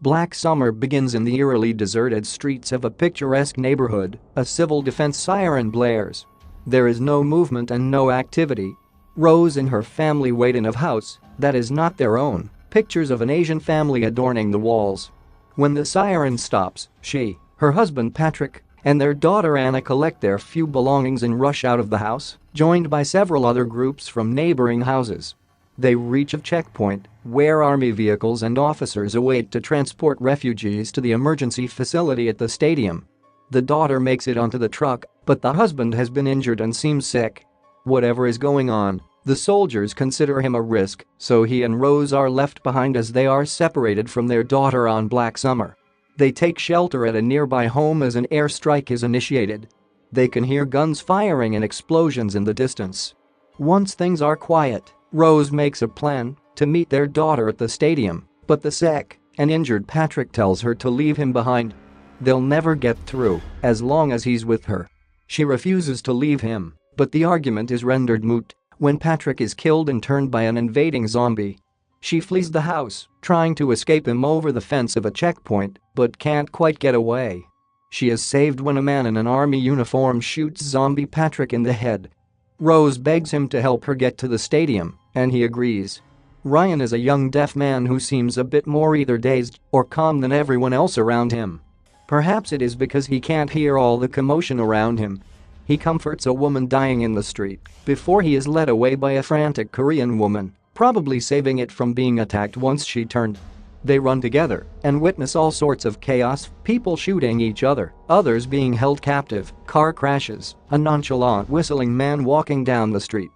Black Summer begins in the eerily deserted streets of a picturesque neighborhood. A civil defense siren blares. There is no movement and no activity. Rose and her family wait in a house that is not their own, pictures of an Asian family adorning the walls. When the siren stops, she, her husband Patrick, and their daughter Anna collect their few belongings and rush out of the house, joined by several other groups from neighboring houses. They reach a checkpoint where army vehicles and officers await to transport refugees to the emergency facility at the stadium. The daughter makes it onto the truck, but the husband has been injured and seems sick. Whatever is going on, the soldiers consider him a risk, so he and Rose are left behind as they are separated from their daughter on Black Summer. They take shelter at a nearby home as an airstrike is initiated. They can hear guns firing and explosions in the distance. Once things are quiet, Rose makes a plan to meet their daughter at the stadium, but the sick and injured Patrick tells her to leave him behind. They'll never get through as long as he's with her. She refuses to leave him, but the argument is rendered moot when Patrick is killed and turned by an invading zombie. She flees the house, trying to escape him over the fence of a checkpoint, but can't quite get away. She is saved when a man in an army uniform shoots zombie Patrick in the head. Rose begs him to help her get to the stadium, and he agrees. Ryan is a young deaf man who seems a bit more either dazed or calm than everyone else around him. Perhaps it is because he can't hear all the commotion around him. He comforts a woman dying in the street before he is led away by a frantic Korean woman, probably saving it from being attacked once she turned. They run together and witness all sorts of chaos, people shooting each other, others being held captive, car crashes, a nonchalant whistling man walking down the street.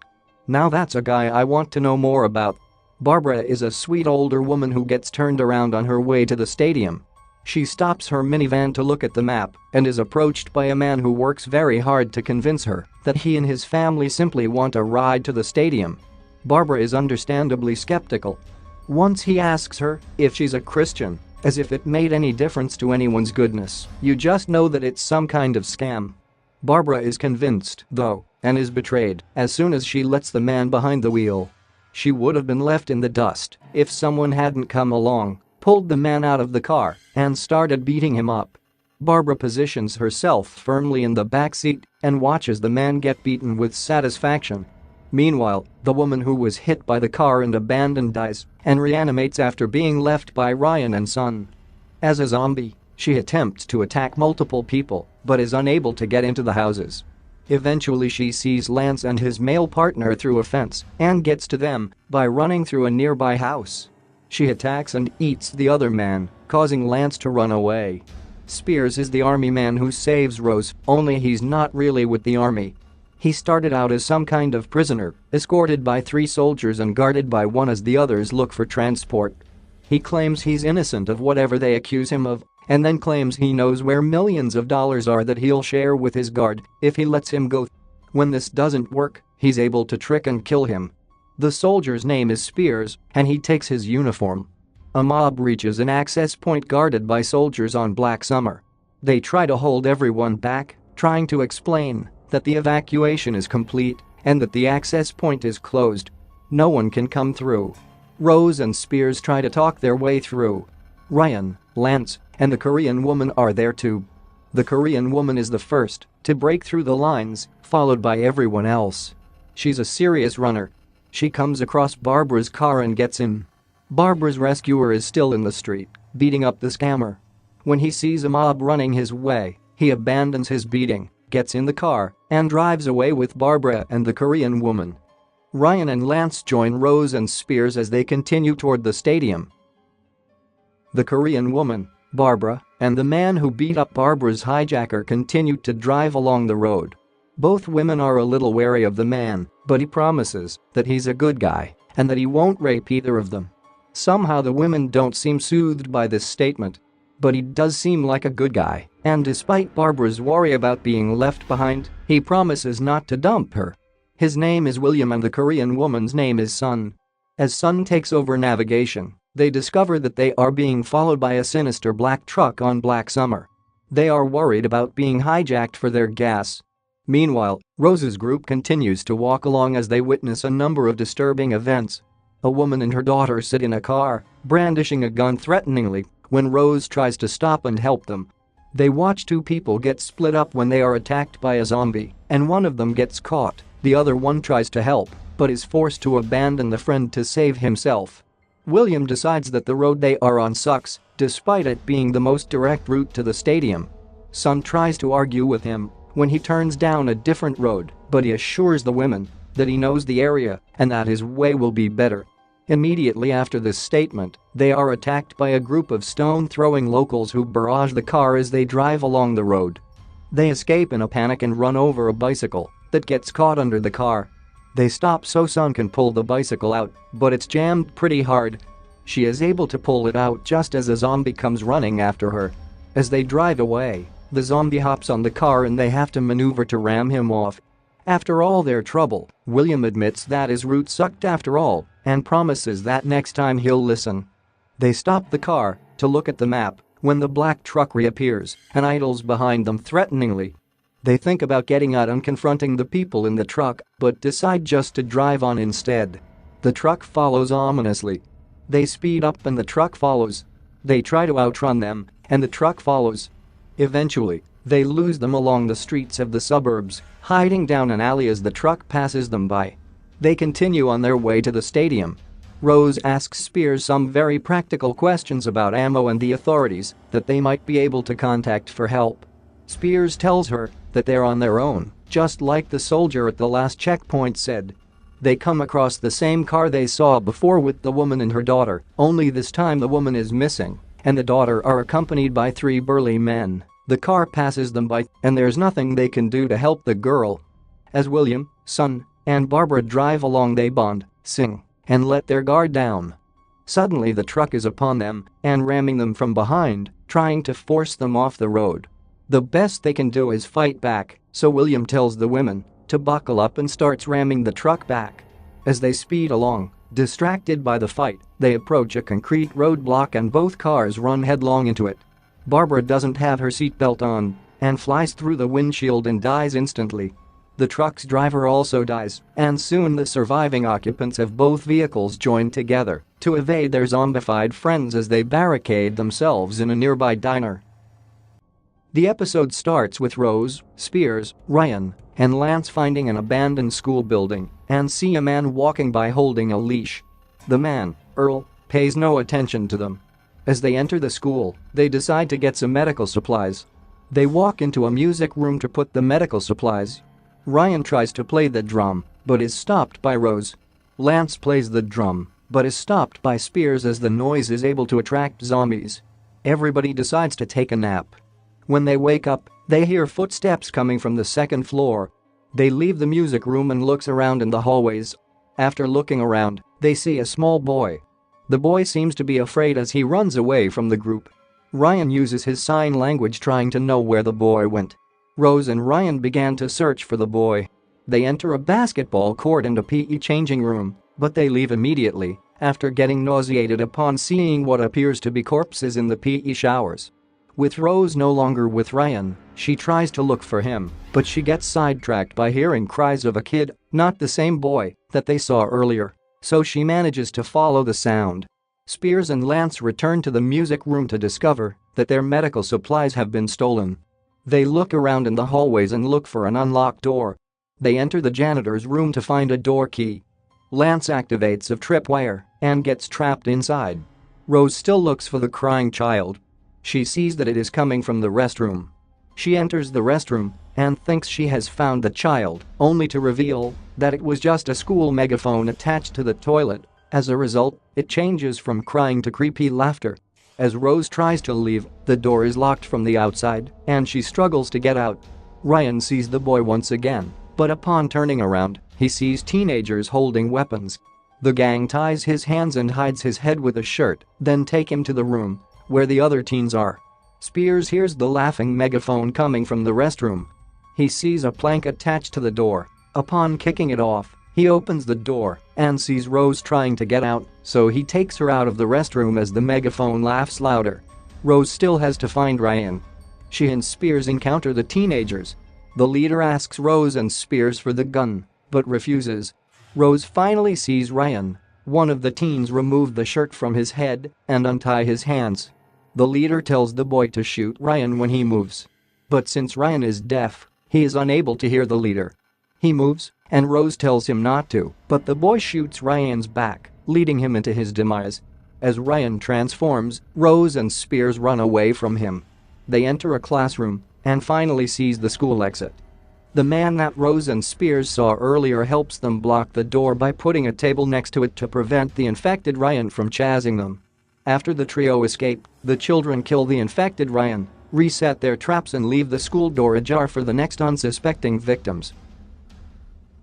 Now that's a guy I want to know more about. Barbara is a sweet older woman who gets turned around on her way to the stadium. She stops her minivan to look at the map and is approached by a man who works very hard to convince her that he and his family simply want a ride to the stadium. Barbara is understandably skeptical. Once he asks her if she's a Christian, as if it made any difference to anyone's goodness, you just know that it's some kind of scam. Barbara is convinced, though, and is betrayed as soon as she lets the man behind the wheel. She would have been left in the dust if someone hadn't come along, pulled the man out of the car, and started beating him up. Barbara positions herself firmly in the back seat and watches the man get beaten with satisfaction. Meanwhile, the woman who was hit by the car and abandoned dies and reanimates after being left by Ryan and son. As a zombie, she attempts to attack multiple people but is unable to get into the houses. Eventually she sees Lance and his male partner through a fence and gets to them by running through a nearby house. She attacks and eats the other man, causing Lance to run away. Spears is the army man who saves Rose, only he's not really with the army. He started out as some kind of prisoner, escorted by 3 soldiers and guarded by one as the others look for transport. He claims he's innocent of whatever they accuse him of, and then claims he knows where millions of dollars are that he'll share with his guard if he lets him go. When this doesn't work, he's able to trick and kill him. The soldier's name is Spears, and he takes his uniform. A mob reaches an access point guarded by soldiers on Black Summer. They try to hold everyone back, trying to explain that the evacuation is complete and that the access point is closed. No one can come through. Rose and Spears try to talk their way through. Ryan, Lance, and the Korean woman are there too. The Korean woman is the first to break through the lines, followed by everyone else. She's a serious runner. She comes across Barbara's car and gets in. Barbara's rescuer is still in the street, beating up the scammer. When he sees a mob running his way, he abandons his beating, gets in the car, and drives away with Barbara and the Korean woman. Ryan and Lance join Rose and Spears as they continue toward the stadium. The Korean woman, Barbara, and the man who beat up Barbara's hijacker continue to drive along the road. Both women are a little wary of the man, but he promises that he's a good guy and that he won't rape either of them. Somehow the women don't seem soothed by this statement. But he does seem like a good guy, and despite Barbara's worry about being left behind, he promises not to dump her. His name is William and the Korean woman's name is Sun. As Sun takes over navigation, they discover that they are being followed by a sinister black truck on Black Summer. They are worried about being hijacked for their gas. Meanwhile, Rose's group continues to walk along as they witness a number of disturbing events. A woman and her daughter sit in a car, brandishing a gun threateningly, when Rose tries to stop and help them. They watch two people get split up when they are attacked by a zombie, and one of them gets caught. The other one tries to help, but is forced to abandon the friend to save himself. William decides that the road they are on sucks, despite it being the most direct route to the stadium. Sun tries to argue with him when he turns down a different road, but he assures the women that he knows the area and that his way will be better. Immediately after this statement, they are attacked by a group of stone-throwing locals who barrage the car as they drive along the road. They escape in a panic and run over a bicycle that gets caught under the car. They stop so Sun can pull the bicycle out, but it's jammed pretty hard. She is able to pull it out just as a zombie comes running after her. As they drive away, the zombie hops on the car and they have to maneuver to ram him off. After all their trouble, William admits that his route sucked after all and promises that next time he'll listen. They stop the car to look at the map when the black truck reappears and idles behind them threateningly. They think about getting out and confronting the people in the truck but decide just to drive on instead. The truck follows ominously. They speed up and the truck follows. They try to outrun them and the truck follows. Eventually, they lose them along the streets of the suburbs, hiding down an alley as the truck passes them by. They continue on their way to the stadium. Rose asks Spears some very practical questions about ammo and the authorities that they might be able to contact for help. Spears tells her that they're on their own, just like the soldier at the last checkpoint said. They come across the same car they saw before with the woman and her daughter, only this time the woman is missing, and the daughter are accompanied by three burly men. The car passes them by, and there's nothing they can do to help the girl. As William, Sun, and Barbara drive along, they bond, sing, and let their guard down. Suddenly the truck is upon them and ramming them from behind, trying to force them off the road. The best they can do is fight back, so William tells the women to buckle up and starts ramming the truck back. As they speed along, distracted by the fight, they approach a concrete roadblock and both cars run headlong into it. Barbara doesn't have her seatbelt on and flies through the windshield and dies instantly. The truck's driver also dies, and soon the surviving occupants of both vehicles join together to evade their zombified friends as they barricade themselves in a nearby diner. The episode starts with Rose, Spears, Ryan, and Lance finding an abandoned school building and see a man walking by holding a leash. The man, Earl, pays no attention to them. As they enter the school, they decide to get some medical supplies. They walk into a music room to put the medical supplies. Ryan tries to play the drum, but is stopped by Rose. Lance plays the drum, but is stopped by Spears as the noise is able to attract zombies. Everybody decides to take a nap. When they wake up, they hear footsteps coming from the second floor. They leave the music room and looks around in the hallways. After looking around, they see a small boy. The boy seems to be afraid as he runs away from the group. Ryan uses his sign language trying to know where the boy went. Rose and Ryan began to search for the boy. They enter a basketball court and a PE changing room, but they leave immediately after getting nauseated upon seeing what appears to be corpses in the PE showers. With Rose no longer with Ryan, she tries to look for him, but she gets sidetracked by hearing cries of a kid, not the same boy that they saw earlier, so she manages to follow the sound. Spears and Lance return to the music room to discover that their medical supplies have been stolen. They look around in the hallways and look for an unlocked door. They enter the janitor's room to find a door key. Lance activates a tripwire and gets trapped inside. Rose still looks for the crying child. She sees that it is coming from the restroom. She enters the restroom and thinks she has found the child, only to reveal that it was just a school megaphone attached to the toilet. As a result, it changes from crying to creepy laughter. As Rose tries to leave, the door is locked from the outside and she struggles to get out. Ryan sees the boy once again, but upon turning around, he sees teenagers holding weapons. The gang ties his hands and hides his head with a shirt, then take him to the room where the other teens are. Spears hears the laughing megaphone coming from the restroom. He sees a plank attached to the door. Upon kicking it off, he opens the door and sees Rose trying to get out, so he takes her out of the restroom as the megaphone laughs louder. Rose still has to find Ryan. She and Spears encounter the teenagers. The leader asks Rose and Spears for the gun, but refuses. Rose finally sees Ryan. One of the teens remove the shirt from his head and untie his hands. The leader tells the boy to shoot Ryan when he moves. But since Ryan is deaf, he is unable to hear the leader. He moves, and Rose tells him not to, but the boy shoots Ryan's back, leading him into his demise. As Ryan transforms, Rose and Spears run away from him. They enter a classroom and finally seize the school exit. The man that Rose and Spears saw earlier helps them block the door by putting a table next to it to prevent the infected Ryan from chasing them. After the trio escape, the children kill the infected Ryan, reset their traps and leave the school door ajar for the next unsuspecting victims.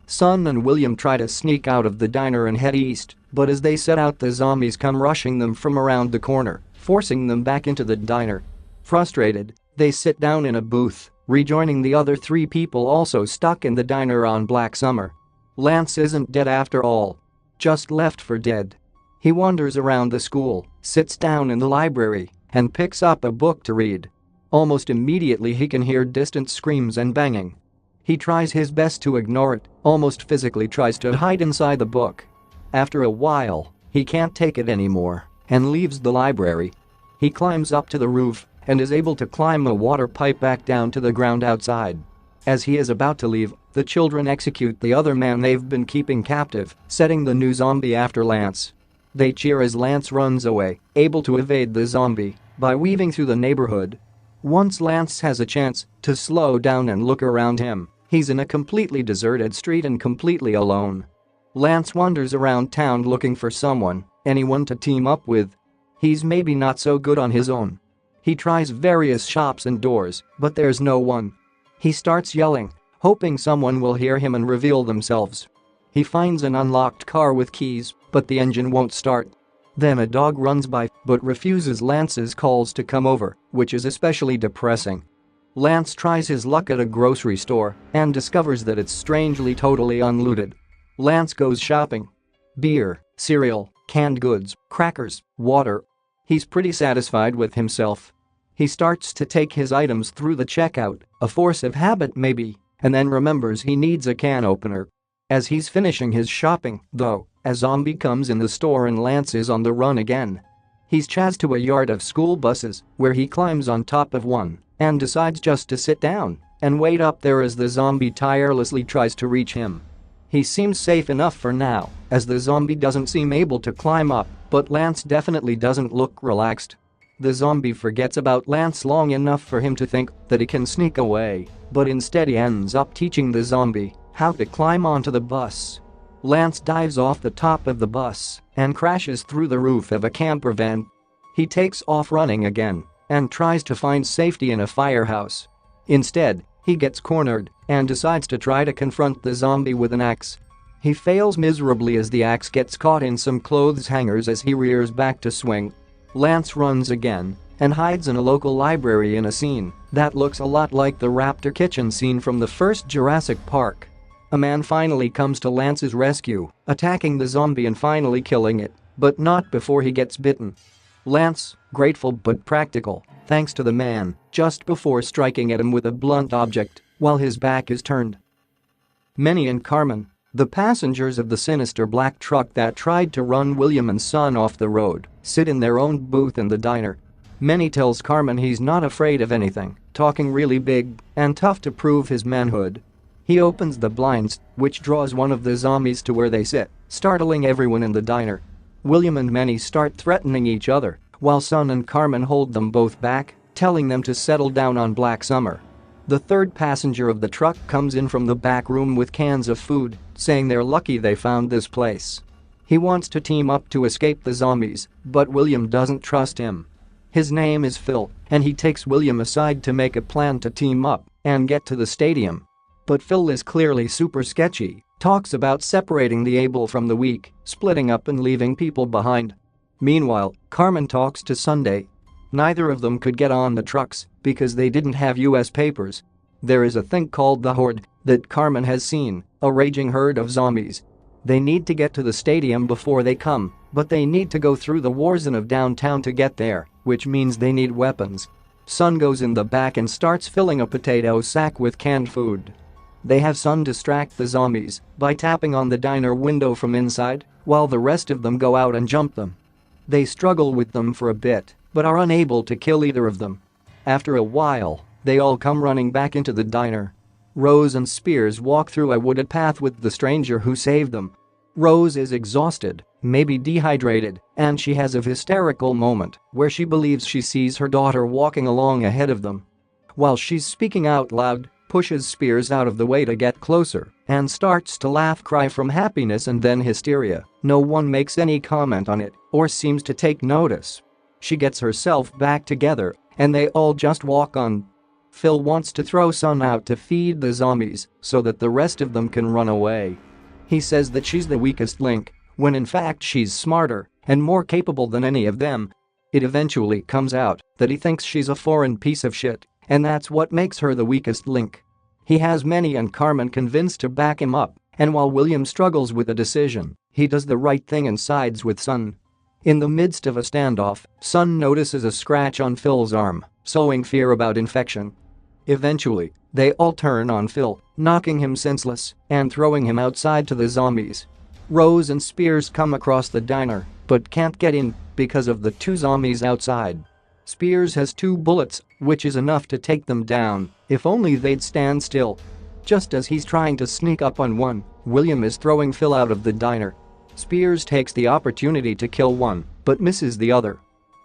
Son and William try to sneak out of the diner and head east, but as they set out, the zombies come rushing them from around the corner, forcing them back into the diner. Frustrated, they sit down in a booth, rejoining the other 3 people also stuck in the diner on Black Summer. Lance isn't dead after all. Just left for dead. He wanders around the school, sits down in the library, and picks up a book to read. Almost immediately he can hear distant screams and banging. He tries his best to ignore it, almost physically tries to hide inside the book. After a while, he can't take it anymore and leaves the library. He climbs up to the roof and is able to climb a water pipe back down to the ground outside. As he is about to leave, the children execute the other man they've been keeping captive, setting the new zombie after Lance. They cheer as Lance runs away, able to evade the zombie by weaving through the neighborhood. Once Lance has a chance to slow down and look around him, he's in a completely deserted street and completely alone. Lance wanders around town looking for anyone to team up with. He's maybe not so good on his own. He tries various shops and doors, but there's no one. He starts yelling, hoping someone will hear him and reveal themselves. He finds an unlocked car with keys, but the engine won't start. Then a dog runs by but refuses Lance's calls to come over, which is especially depressing. Lance tries his luck at a grocery store and discovers that it's strangely totally unlooted. Lance goes shopping. Beer, cereal, canned goods, crackers, water. He's pretty satisfied with himself. He starts to take his items through the checkout, a force of habit maybe, and then remembers he needs a can opener. As he's finishing his shopping, though, a zombie comes in the store and Lance is on the run again. He's chased to a yard of school buses, where he climbs on top of one and decides just to sit down and wait up there as the zombie tirelessly tries to reach him. He seems safe enough for now, as the zombie doesn't seem able to climb up, but Lance definitely doesn't look relaxed. The zombie forgets about Lance long enough for him to think that he can sneak away, but instead he ends up teaching the zombie how to climb onto the bus. Lance dives off the top of the bus and crashes through the roof of a camper van. He takes off running again and tries to find safety in a firehouse. Instead, he gets cornered and decides to try to confront the zombie with an axe. He fails miserably as the axe gets caught in some clothes hangers as he rears back to swing. Lance runs again and hides in a local library in a scene that looks a lot like the Raptor Kitchen scene from the first Jurassic Park. A man finally comes to Lance's rescue, attacking the zombie and finally killing it, but not before he gets bitten. Lance, grateful but practical, thanks to the man, just before striking at him with a blunt object while his back is turned. Minnie and Carmen, the passengers of the sinister black truck that tried to run William and Son off the road, sit in their own booth in the diner. Minnie tells Carmen he's not afraid of anything, talking really big and tough to prove his manhood. He opens the blinds, which draws one of the zombies to where they sit, startling everyone in the diner. William and Minnie start threatening each other, while Son and Carmen hold them both back, telling them to settle down on Black Summer. The third passenger of the truck comes in from the back room with cans of food, saying they're lucky they found this place. He wants to team up to escape the zombies, but William doesn't trust him. His name is Phil, and he takes William aside to make a plan to team up and get to the stadium. But Phil is clearly super sketchy, talks about separating the able from the weak, splitting up and leaving people behind. Meanwhile, Carmen talks to Sunday. Neither of them could get on the trucks because they didn't have US papers. There is a thing called the Horde that Carmen has seen, a raging herd of zombies. They need to get to the stadium before they come, but they need to go through the war zone of downtown to get there, which means they need weapons. Son goes in the back and starts filling a potato sack with canned food. They have Son distract the zombies by tapping on the diner window from inside, while the rest of them go out and jump them. They struggle with them for a bit, but are unable to kill either of them. After a while, they all come running back into the diner. Rose and Spears walk through a wooded path with the stranger who saved them. Rose is exhausted, maybe dehydrated, and she has a hysterical moment where she believes she sees her daughter walking along ahead of them. While she's speaking out loud, pushes Spears out of the way to get closer and starts to laugh, cry from happiness and then hysteria. No one makes any comment on it or seems to take notice. She gets herself back together and they all just walk on. Phil wants to throw Sun out to feed the zombies so that the rest of them can run away. He says that she's the weakest link, when in fact she's smarter and more capable than any of them. It eventually comes out that he thinks she's a foreign piece of shit, and that's what makes her the weakest link. He has Manny and Carmen convinced to back him up, and while William struggles with a decision, he does the right thing and sides with Sun. In the midst of a standoff, Sun notices a scratch on Phil's arm, sowing fear about infection. Eventually, they all turn on Phil, knocking him senseless and throwing him outside to the zombies. Rose and Spears come across the diner but can't get in because of the two zombies outside. Spears has 2 bullets, which is enough to take them down if only they'd stand still. Just as he's trying to sneak up on one, William is throwing Phil out of the diner. Spears takes the opportunity to kill one but misses the other.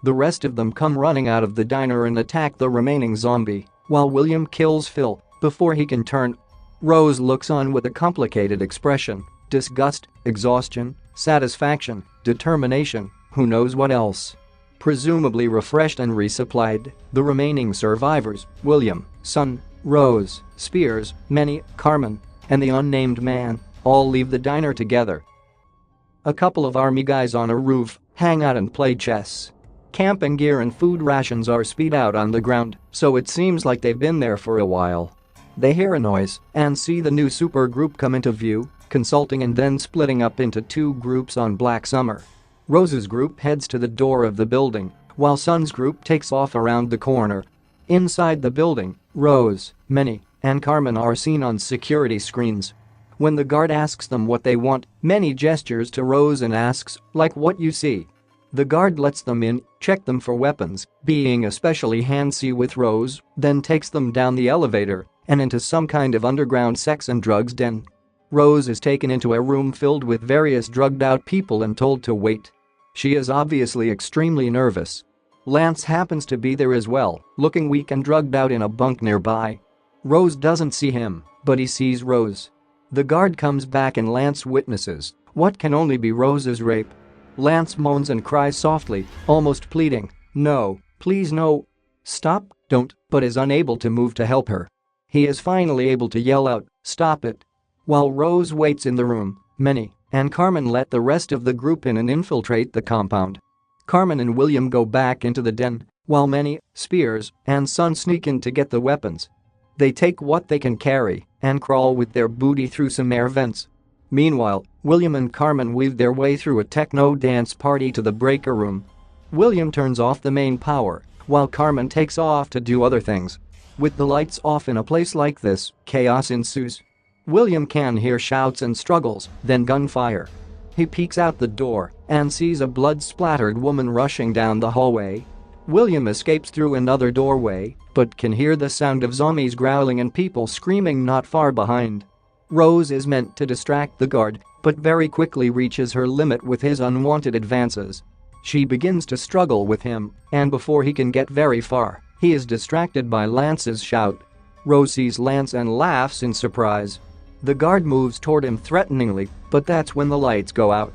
The rest of them come running out of the diner and attack the remaining zombie, while William kills Phil before he can turn. Rose looks on with a complicated expression: disgust, exhaustion, satisfaction, determination, who knows what else. Presumably refreshed and resupplied, the remaining survivors, William, Sun, Rose, Spears, Manny, Carmen, and the unnamed man, all leave the diner together. A couple of army guys on a roof hang out and play chess. Camping gear and food rations are splayed out on the ground, so it seems like they've been there for a while. They hear a noise and see the new super group come into view, consulting and then splitting up into 2 groups on Black Summer. Rose's group heads to the door of the building, while Sun's group takes off around the corner. Inside the building, Rose, Manny, and Carmen are seen on security screens. When the guard asks them what they want, Manny gestures to Rose and asks, "Like what you see?" The guard lets them in, check them for weapons, being especially handsy with Rose, then takes them down the elevator and into some kind of underground sex and drugs den. Rose is taken into a room filled with various drugged-out people and told to wait. She is obviously extremely nervous. Lance happens to be there as well, looking weak and drugged out in a bunk nearby. Rose doesn't see him, but he sees Rose. The guard comes back and Lance witnesses what can only be Rose's rape. Lance moans and cries softly, almost pleading, "No, please no. Stop, don't," but is unable to move to help her. He is finally able to yell out, "Stop it." While Rose waits in the room, Manny and Carmen let the rest of the group in and infiltrate the compound. Carmen and William go back into the den, while Manny, Spears, and Sun sneak in to get the weapons. They take what they can carry and crawl with their booty through some air vents. Meanwhile, William and Carmen weave their way through a techno dance party to the breaker room. William turns off the main power, while Carmen takes off to do other things. With the lights off in a place like this, chaos ensues. William can hear shouts and struggles, then gunfire. He peeks out the door and sees a blood-splattered woman rushing down the hallway. William escapes through another doorway, but can hear the sound of zombies growling and people screaming not far behind. Rose is meant to distract the guard, but very quickly reaches her limit with his unwanted advances. She begins to struggle with him, and before he can get very far, he is distracted by Lance's shout. Rose sees Lance and laughs in surprise. The guard moves toward him threateningly, but that's when the lights go out.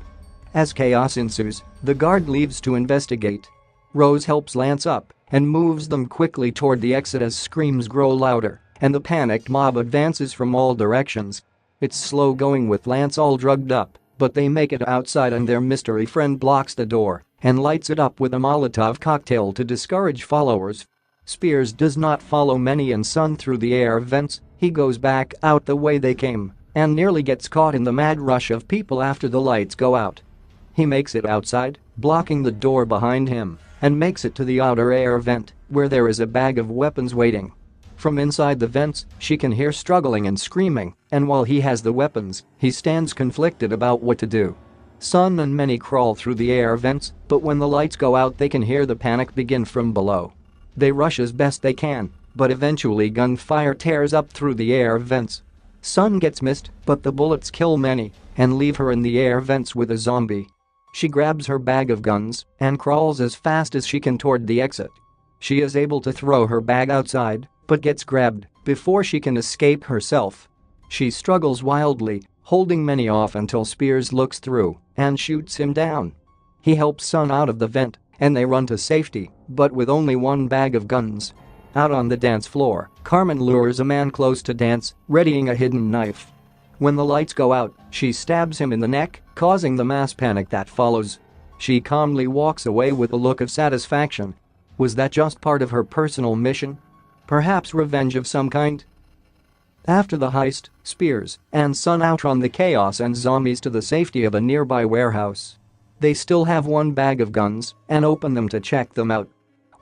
As chaos ensues, the guard leaves to investigate. Rose helps Lance up and moves them quickly toward the exit as screams grow louder and the panicked mob advances from all directions. It's slow going with Lance all drugged up, but they make it outside and their mystery friend blocks the door and lights it up with a Molotov cocktail to discourage followers. Spears does not follow Manny and Sun through the air vents. He goes back out the way they came and nearly gets caught in the mad rush of people after the lights go out. He makes it outside, blocking the door behind him, and makes it to the outer air vent, where there is a bag of weapons waiting. From inside the vents, she can hear struggling and screaming, and while he has the weapons, he stands conflicted about what to do. Sun and many crawl through the air vents, but when the lights go out they can hear the panic begin from below. They rush as best they can, but eventually gunfire tears up through the air vents. Sun gets missed, but the bullets kill many and leave her in the air vents with a zombie. She grabs her bag of guns and crawls as fast as she can toward the exit. She is able to throw her bag outside, but gets grabbed before she can escape herself. She struggles wildly, holding many off until Spears looks through and shoots him down. He helps Sun out of the vent and they run to safety, but with only one bag of guns. Out on the dance floor, Carmen lures a man close to dance, readying a hidden knife. When the lights go out, she stabs him in the neck, causing the mass panic that follows. She calmly walks away with a look of satisfaction. Was that just part of her personal mission? Perhaps revenge of some kind? After the heist, Spears and Sun outrun the chaos and zombies to the safety of a nearby warehouse. They still have one bag of guns and open them to check them out.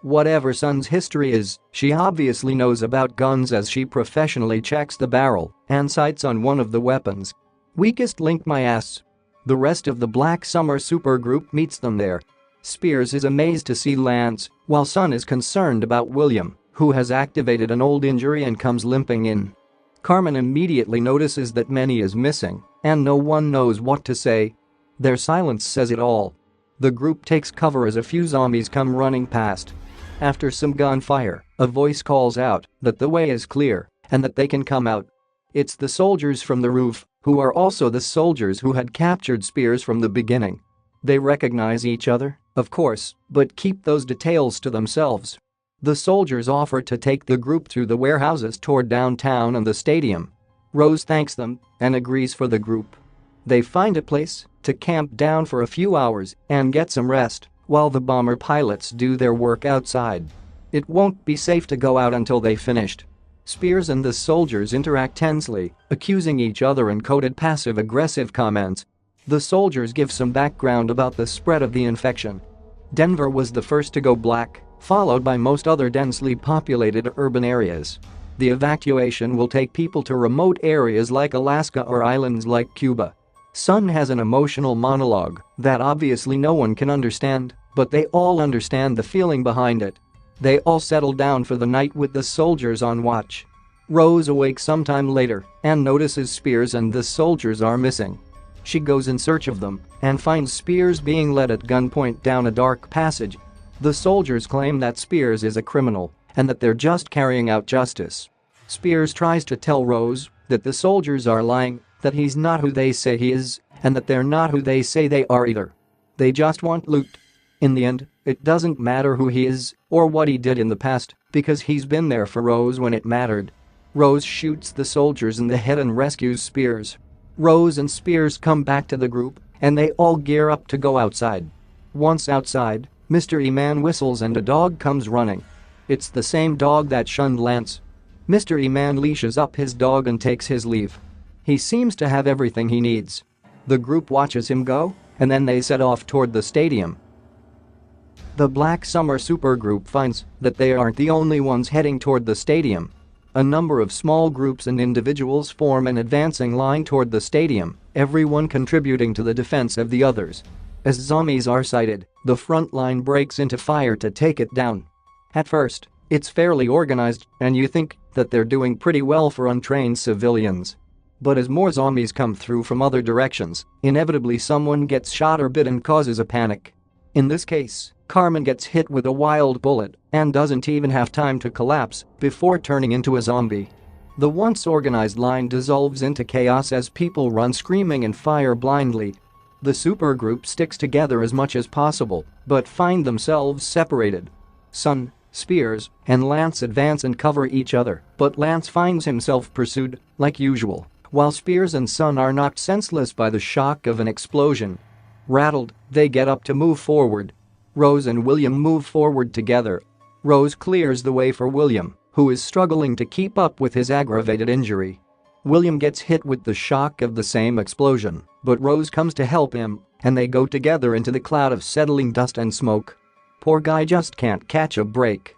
Whatever Sun's history is, she obviously knows about guns as she professionally checks the barrel and sights on one of the weapons. Weakest link my ass. The rest of the Black Summer supergroup meets them there. Spears is amazed to see Lance, while Sun is concerned about William, who has activated an old injury and comes limping in. Carmen immediately notices that Manny is missing, and no one knows what to say. Their silence says it all. The group takes cover as a few zombies come running past. After some gunfire, a voice calls out that the way is clear and that they can come out. It's the soldiers from the roof, who are also the soldiers who had captured Spears from the beginning. They recognize each other, of course, but keep those details to themselves. The soldiers offer to take the group through the warehouses toward downtown and the stadium. Rose thanks them and agrees for the group. They find a place to camp down for a few hours and get some rest while the bomber pilots do their work outside. It won't be safe to go out until they finished. Spears and the soldiers interact tensely, accusing each other in coded passive-aggressive comments. The soldiers give some background about the spread of the infection. Denver was the first to go black, followed by most other densely populated urban areas. The evacuation will take people to remote areas like Alaska or islands like Cuba. Sun has an emotional monologue that obviously no one can understand, but they all understand the feeling behind it. They all settle down for the night with the soldiers on watch. Rose awakes sometime later and notices Spears and the soldiers are missing. She goes in search of them and finds Spears being led at gunpoint down a dark passage. The soldiers claim that Spears is a criminal and that they're just carrying out justice. Spears tries to tell Rose that the soldiers are lying, that he's not who they say he is, and that they're not who they say they are either. They just want loot. In the end, it doesn't matter who he is or what he did in the past, because he's been there for Rose when it mattered. Rose shoots the soldiers in the head and rescues Spears. Rose and Spears come back to the group and they all gear up to go outside. Once outside, Mr. E-Man whistles and a dog comes running. It's the same dog that shunned Lance. Mr. E-Man leashes up his dog and takes his leave. He seems to have everything he needs. The group watches him go, and then they set off toward the stadium. The Black Summer supergroup finds that they aren't the only ones heading toward the stadium. A number of small groups and individuals form an advancing line toward the stadium, everyone contributing to the defense of the others. As zombies are sighted, the front line breaks into fire to take it down. At first, it's fairly organized and you think that they're doing pretty well for untrained civilians. But as more zombies come through from other directions, inevitably someone gets shot or bit and causes a panic. In this case, Carmen gets hit with a wild bullet and doesn't even have time to collapse before turning into a zombie. The once organized line dissolves into chaos as people run screaming and fire blindly. The supergroup sticks together as much as possible, but find themselves separated. Sun, Spears, and Lance advance and cover each other, but Lance finds himself pursued, like usual, while Spears and Sun are knocked senseless by the shock of an explosion. Rattled, they get up to move forward. Rose and William move forward together. Rose clears the way for William, who is struggling to keep up with his aggravated injury. William gets hit with the shock of the same explosion, but Rose comes to help him, and they go together into the cloud of settling dust and smoke. Poor guy just can't catch a break.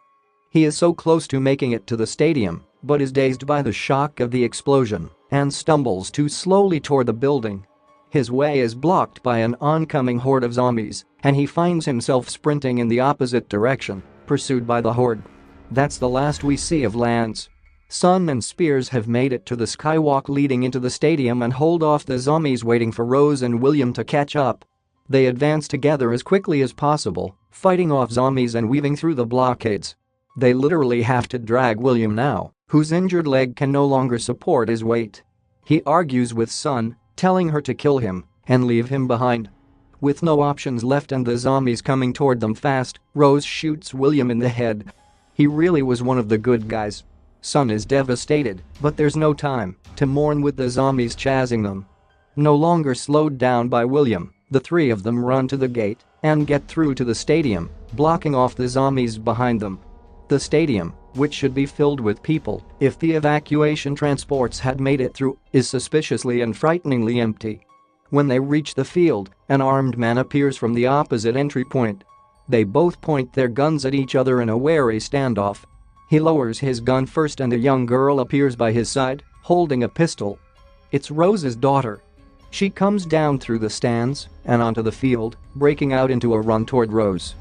He is so close to making it to the stadium, but is dazed by the shock of the explosion and stumbles too slowly toward the building. His way is blocked by an oncoming horde of zombies, and he finds himself sprinting in the opposite direction, pursued by the horde. That's the last we see of Lance. Sun and Spears have made it to the skywalk leading into the stadium and hold off the zombies waiting for Rose and William to catch up. They advance together as quickly as possible, fighting off zombies and weaving through the blockades. They literally have to drag William now, whose injured leg can no longer support his weight. He argues with Sun, telling her to kill him and leave him behind. With no options left and the zombies coming toward them fast, Rose shoots William in the head. He really was one of the good guys. Sun is devastated, but there's no time to mourn with the zombies chasing them. No longer slowed down by William, the three of them run to the gate and get through to the stadium, blocking off the zombies behind them. The stadium, which should be filled with people if the evacuation transports had made it through, is suspiciously and frighteningly empty. When they reach the field, an armed man appears from the opposite entry point. They both point their guns at each other in a wary standoff. He lowers his gun first and a young girl appears by his side, holding a pistol. It's Rose's daughter. She comes down through the stands and onto the field, breaking out into a run toward Rose.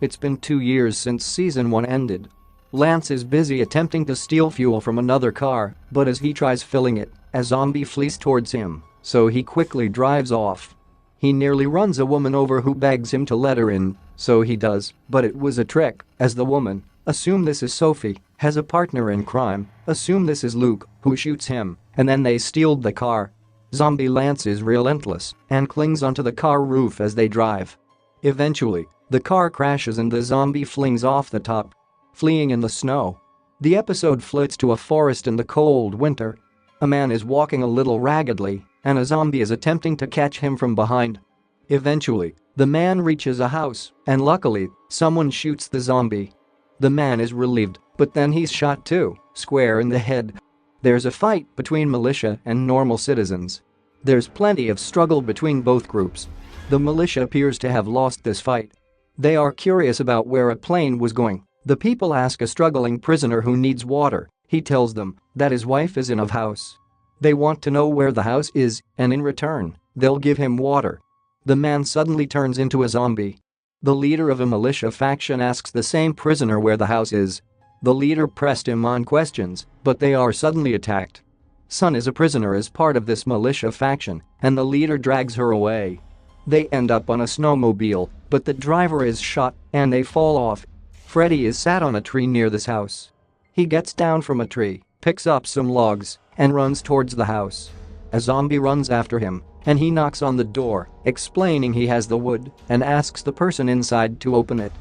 It's been 2 years since Season 1 ended. Lance is busy attempting to steal fuel from another car, but as he tries filling it, a zombie flees towards him, so he quickly drives off. He nearly runs a woman over who begs him to let her in, so he does, but it was a trick, as the woman, assume this is Sophie, has a partner in crime, assume this is Luke, who shoots him, and then they steal the car. Zombie Lance is relentless and clings onto the car roof as they drive. Eventually, the car crashes and the zombie flings off the top, fleeing in the snow. The episode flits to a forest in the cold winter. A man is walking a little raggedly, and a zombie is attempting to catch him from behind. Eventually, the man reaches a house, and luckily, someone shoots the zombie. The man is relieved, but then he's shot too, square in the head. There's a fight between militia and normal citizens. There's plenty of struggle between both groups. The militia appears to have lost this fight. They are curious about where a plane was going. The people ask a struggling prisoner who needs water. He tells them that his wife is in a house. They want to know where the house is, and in return, they'll give him water. The man suddenly turns into a zombie. The leader of a militia faction asks the same prisoner where the house is. The leader pressed him on questions, but they are suddenly attacked. Sun is a prisoner as part of this militia faction, and the leader drags her away. They end up on a snowmobile, but the driver is shot and they fall off. Freddy is sat on a tree near this house. He gets down from a tree, picks up some logs, and runs towards the house. A zombie runs after him, and he knocks on the door, explaining he has the wood, and asks the person inside to open it.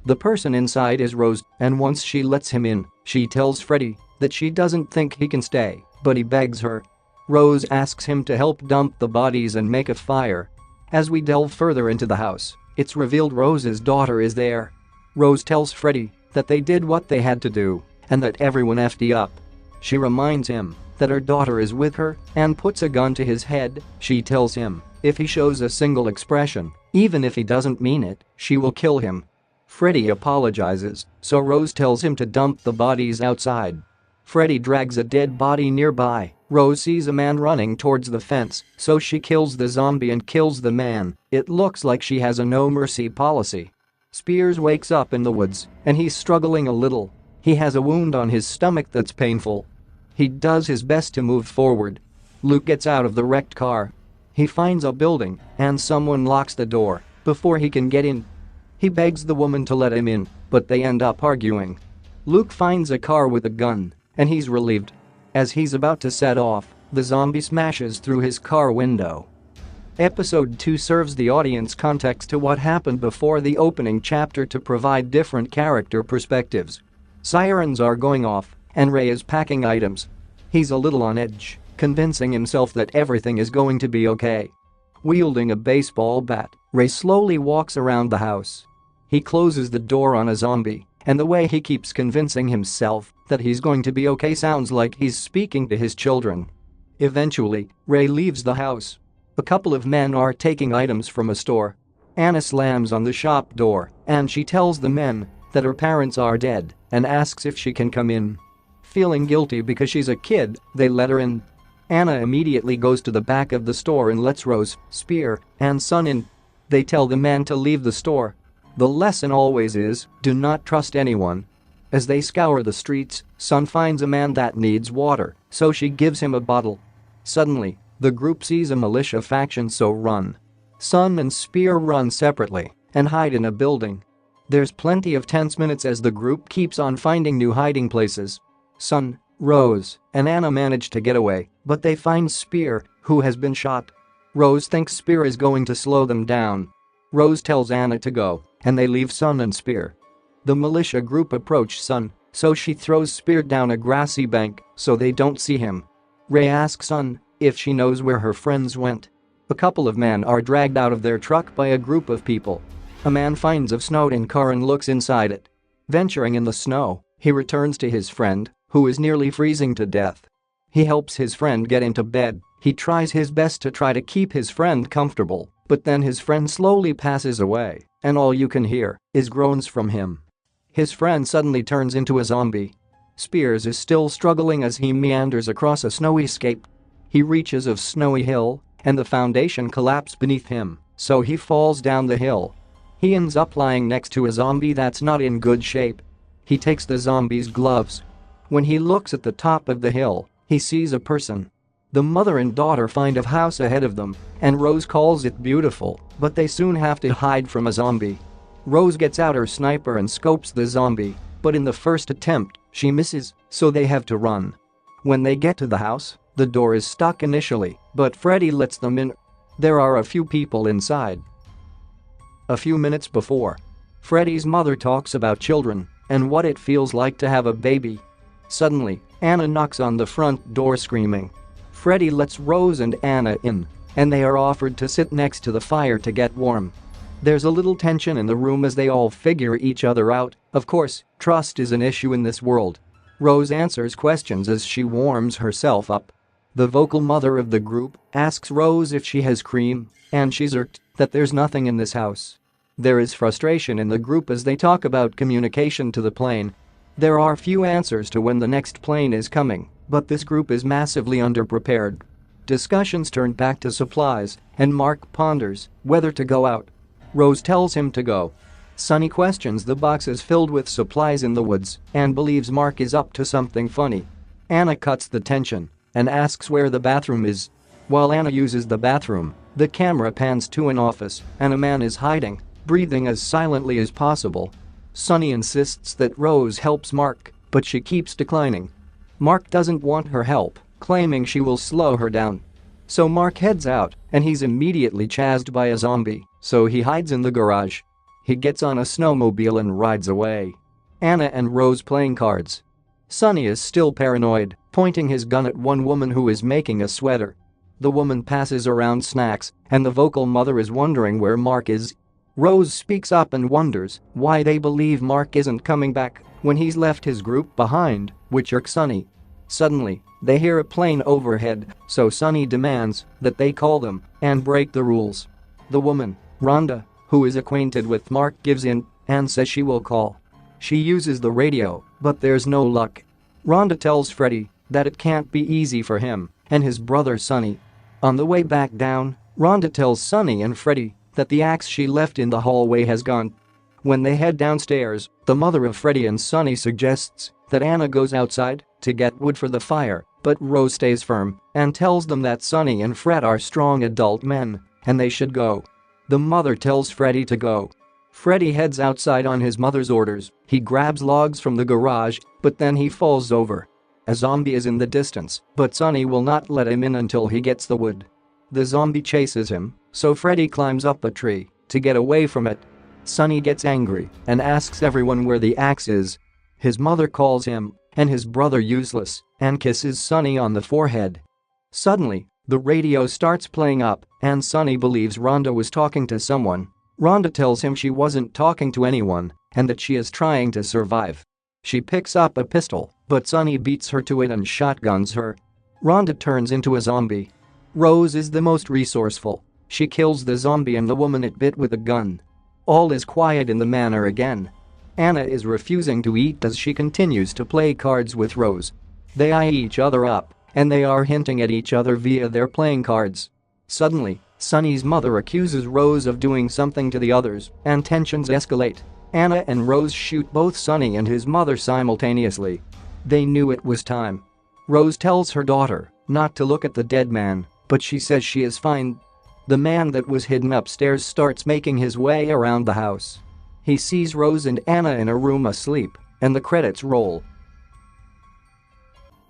The person inside is Rose, and once she lets him in, she tells Freddy that she doesn't think he can stay, but he begs her. Rose asks him to help dump the bodies and make a fire. As we delve further into the house, it's revealed Rose's daughter is there. Rose tells Freddy that they did what they had to do, and that everyone effed up. She reminds him that her daughter is with her and puts a gun to his head. She tells him if he shows a single expression, even if he doesn't mean it, she will kill him. Freddy apologizes, so Rose tells him to dump the bodies outside. Freddy drags a dead body nearby. Rose sees a man running towards the fence, so she kills the zombie and kills the man. It looks like she has a no-mercy policy. Spears wakes up in the woods, and he's struggling a little. He has a wound on his stomach that's painful. He does his best to move forward. Luke gets out of the wrecked car. He finds a building, and someone locks the door before he can get in. He begs the woman to let him in, but they end up arguing. Luke finds a car with a gun, and he's relieved. As he's about to set off, the zombie smashes through his car window. Episode 2 serves the audience context to what happened before the opening chapter to provide different character perspectives. Sirens are going off, and Ray is packing items. He's a little on edge, convincing himself that everything is going to be okay. Wielding a baseball bat, Ray slowly walks around the house. He closes the door on a zombie, and the way he keeps convincing himself that he's going to be okay sounds like he's speaking to his children. Eventually, Ray leaves the house. A couple of men are taking items from a store. Anna slams on the shop door, and she tells the men that her parents are dead and asks if she can come in. Feeling guilty because she's a kid, they let her in. Anna immediately goes to the back of the store and lets Rose, Spear, and Sun in. They tell the man to leave the store. The lesson always is, do not trust anyone. As they scour the streets, Sun finds a man that needs water, so she gives him a bottle. Suddenly, the group sees a militia faction, so run. Sun and Spear run separately and hide in a building. There's plenty of tense minutes as the group keeps on finding new hiding places. Sun, Rose, and Anna manage to get away, but they find Spear, who has been shot. Rose thinks Spear is going to slow them down. Rose tells Anna to go, and they leave Sun and Spear. The militia group approach Sun, so she throws Spear down a grassy bank so they don't see him. Ray asks Sun if she knows where her friends went. A couple of men are dragged out of their truck by a group of people. A man finds a snowed-in car and looks inside it. Venturing in the snow, he returns to his friend, who is nearly freezing to death. He helps his friend get into bed. He tries his best to try to keep his friend comfortable, but then his friend slowly passes away, and all you can hear is groans from him. His friend suddenly turns into a zombie. Spears is still struggling as he meanders across a snowy scape. He reaches a snowy hill, and the foundation collapses beneath him, so he falls down the hill. He ends up lying next to a zombie that's not in good shape. He takes the zombie's gloves. When he looks at the top of the hill, he sees a person. The mother and daughter find a house ahead of them, and Rose calls it beautiful, but they soon have to hide from a zombie. Rose gets out her sniper and scopes the zombie, but in the first attempt, she misses, so they have to run. When they get to the house, the door is stuck initially, but Freddy lets them in. There are a few people inside. A few minutes before, Freddy's mother talks about children and what it feels like to have a baby. Suddenly, Anna knocks on the front door screaming. Freddy lets Rose and Anna in, and they are offered to sit next to the fire to get warm. There's a little tension in the room as they all figure each other out. Of course, trust is an issue in this world. Rose answers questions as she warms herself up. The vocal mother of the group asks Rose if she has cream, and she's irked that there's nothing in this house. There is frustration in the group as they talk about communication to the plane. There are few answers to when the next plane is coming, but this group is massively underprepared. Discussions turn back to supplies, and Mark ponders whether to go out. Rose tells him to go. Sunny questions the boxes filled with supplies in the woods and believes Mark is up to something funny. Anna cuts the tension and asks where the bathroom is. While Anna uses the bathroom, the camera pans to an office and a man is hiding, breathing as silently as possible. Sunny insists that Rose helps Mark, but she keeps declining. Mark doesn't want her help, claiming she will slow her down. So Mark heads out, and he's immediately chased by a zombie, so he hides in the garage. He gets on a snowmobile and rides away. Anna and Rose playing cards. Sunny is still paranoid, pointing his gun at one woman who is making a sweater. The woman passes around snacks, and the vocal mother is wondering where Mark is. Rose speaks up and wonders why they believe Mark isn't coming back when he's left his group behind, which irks Sunny. Suddenly, they hear a plane overhead, so Sunny demands that they call them and break the rules. The woman, Rhonda, who is acquainted with Mark, gives in and says she will call. She uses the radio, but there's no luck. Rhonda tells Freddy that it can't be easy for him and his brother Sunny. On the way back down, Rhonda tells Sunny and Freddy that the axe she left in the hallway has gone. When they head downstairs, the mother of Freddy and Sunny suggests that Anna goes outside to get wood for the fire, but Rose stays firm and tells them that Sunny and Fred are strong adult men and they should go. The mother tells Freddy to go. Freddy heads outside on his mother's orders. He grabs logs from the garage, but then he falls over. A zombie is in the distance, but Sunny will not let him in until he gets the wood. The zombie chases him, so Freddy climbs up a tree to get away from it. Sunny gets angry and asks everyone where the axe is. His mother calls him and his brother useless and kisses Sunny on the forehead. Suddenly, the radio starts playing up and Sunny believes Rhonda was talking to someone. Rhonda tells him she wasn't talking to anyone and that she is trying to survive. She picks up a pistol, but Sunny beats her to it and shotguns her. Rhonda turns into a zombie. Rose is the most resourceful. She kills the zombie and the woman it bit with a gun. All is quiet in the manor again. Anna is refusing to eat as she continues to play cards with Rose. They eye each other up and they are hinting at each other via their playing cards. Suddenly, Sunny's mother accuses Rose of doing something to the others, and tensions escalate. Anna and Rose shoot both Sunny and his mother simultaneously. They knew it was time. Rose tells her daughter not to look at the dead man, but she says she is fine. The man that was hidden upstairs starts making his way around the house. He sees Rose and Anna in a room asleep, and the credits roll.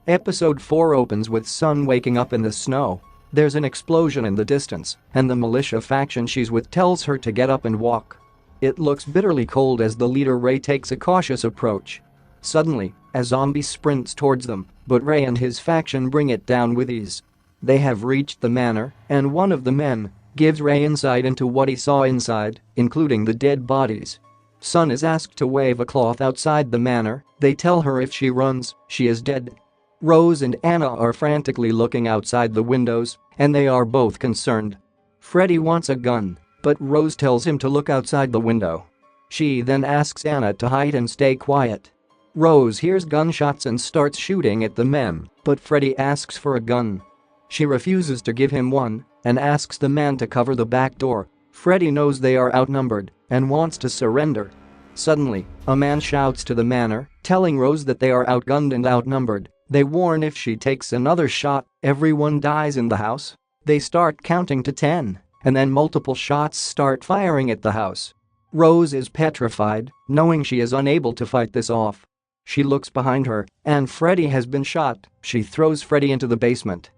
Episode 4 opens with Sun waking up in the snow. There's an explosion in the distance, and the militia faction she's with tells her to get up and walk. It looks bitterly cold as the leader Ray takes a cautious approach. Suddenly, a zombie sprints towards them, but Ray and his faction bring it down with ease. They have reached the manor, and one of the men gives Ray insight into what he saw inside, including the dead bodies. Sun is asked to wave a cloth outside the manor. They tell her if she runs, she is dead. Rose and Anna are frantically looking outside the windows, and they are both concerned. Freddy wants a gun, but Rose tells him to look outside the window. She then asks Anna to hide and stay quiet. Rose hears gunshots and starts shooting at the men, but Freddy asks for a gun. She refuses to give him one and asks the man to cover the back door. Freddy knows they are outnumbered and wants to surrender. Suddenly, a man shouts to the manor, telling Rose that they are outgunned and outnumbered. They warn if she takes another shot, everyone dies in the house. They start counting to 10, and then multiple shots start firing at the house. Rose is petrified, knowing she is unable to fight this off. She looks behind her, and Freddy has been shot. She throws Freddy into the basement.